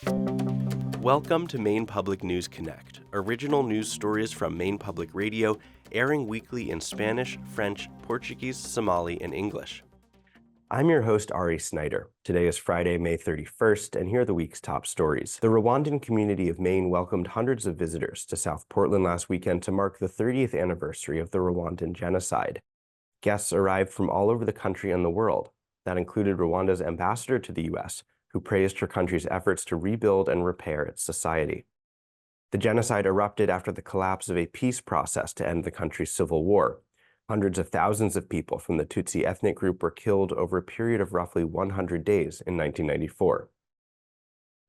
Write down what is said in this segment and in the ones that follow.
Welcome to Maine Public News Connect, original news stories from Maine Public Radio, airing weekly in Spanish, French, Portuguese, Somali, and English. I'm your host, Ari Snider. Today is Friday, May 31st, and here are the week's top stories. The Rwandan community of Maine welcomed hundreds of visitors to South Portland last weekend to mark the 30th anniversary of the Rwandan Genocide. Guests arrived from all over the country and the world. That included Rwanda's ambassador to the U.S., who praised her country's efforts to rebuild and repair its society. The genocide erupted after the collapse of a peace process to end the country's civil war. Hundreds of thousands of people from the Tutsi ethnic group were killed over a period of roughly 100 days in 1994.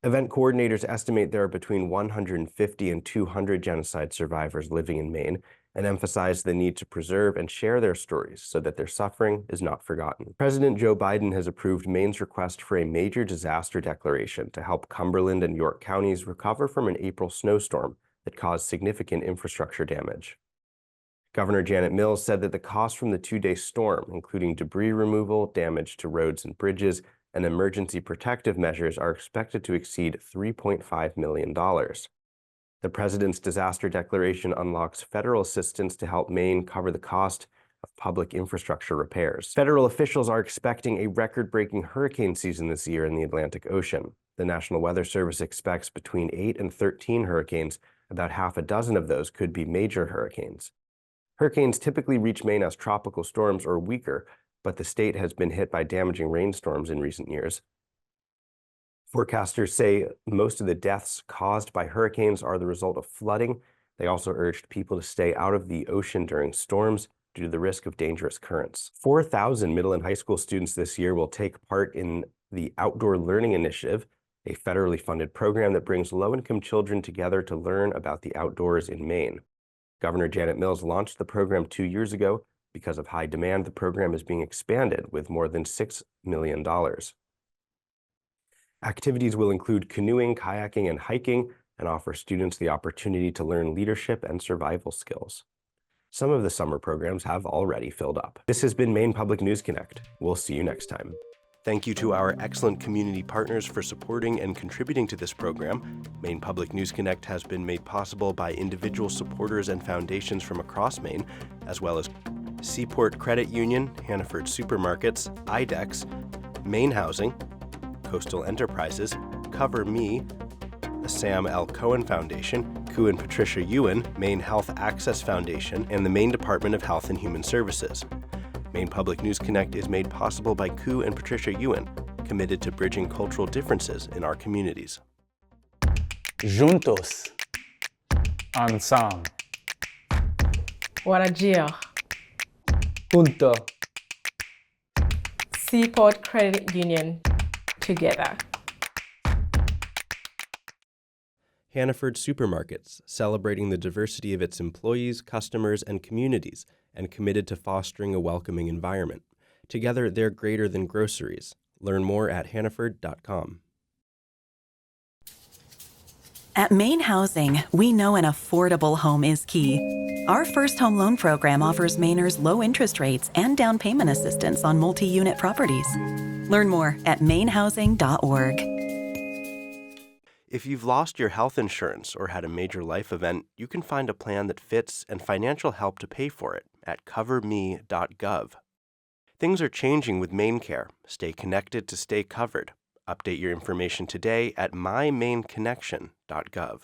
Event coordinators estimate there are between 150 and 200 genocide survivors living in Maine, and emphasize the need to preserve and share their stories so that their suffering is not forgotten. President Joe Biden has approved Maine's request for a major disaster declaration to help Cumberland and York counties recover from an April snowstorm that caused significant infrastructure damage. Governor Janet Mills said that the costs from the two-day storm, including debris removal, damage to roads and bridges, and emergency protective measures, are expected to exceed $3.5 million. The president's disaster declaration unlocks federal assistance to help Maine cover the cost of public infrastructure repairs. Federal officials are expecting a record-breaking hurricane season this year in the Atlantic Ocean. The National Weather Service expects between 8 and 13 hurricanes. About half a dozen of those could be major hurricanes. Hurricanes typically reach Maine as tropical storms or weaker, but the state has been hit by damaging rainstorms in recent years. Forecasters say most of the deaths caused by hurricanes are the result of flooding. They also urged people to stay out of the ocean during storms due to the risk of dangerous currents. 4,000 middle and high school students this year will take part in the Outdoor Learning Initiative, a federally funded program that brings low-income children together to learn about the outdoors in Maine. Governor Janet Mills launched the program 2 years ago. Because of high demand, the program is being expanded with more than $6 million. Activities will include canoeing, kayaking, and hiking, and offer students the opportunity to learn leadership and survival skills. Some of the summer programs have already filled up. This has been Maine Public News Connect. We'll see you next time. Thank you to our excellent community partners for supporting and contributing to this program. Maine Public News Connect has been made possible by individual supporters and foundations from across Maine, as well as cPort Credit Union, Hannaford Supermarkets, IDEXX, MaineHousing, Coastal Enterprises, CoverMe, the Sam L. Cohen Foundation, Koo and Patricia Yuen, Maine Health Access Foundation, and the Maine Department of Health and Human Services. Maine Public News Connect is made possible by Koo and Patricia Yuen, committed to bridging cultural differences in our communities. Juntos. Ensemble. Warajir. Junto. cPort Credit Union. Together. Hannaford Supermarkets, celebrating the diversity of its employees, customers, and communities, and committed to fostering a welcoming environment. Together, they're greater than groceries. Learn more at hannaford.com. At MaineHousing, we know an affordable home is key. Our first home loan program offers Mainers low interest rates and down payment assistance on multi-unit properties. Learn more at MaineHousing.org. If you've lost your health insurance or had a major life event, you can find a plan that fits and financial help to pay for it at CoverMe.gov. Things are changing with MaineCare. Stay connected to stay covered. Update your information today at MyMaineConnection.gov.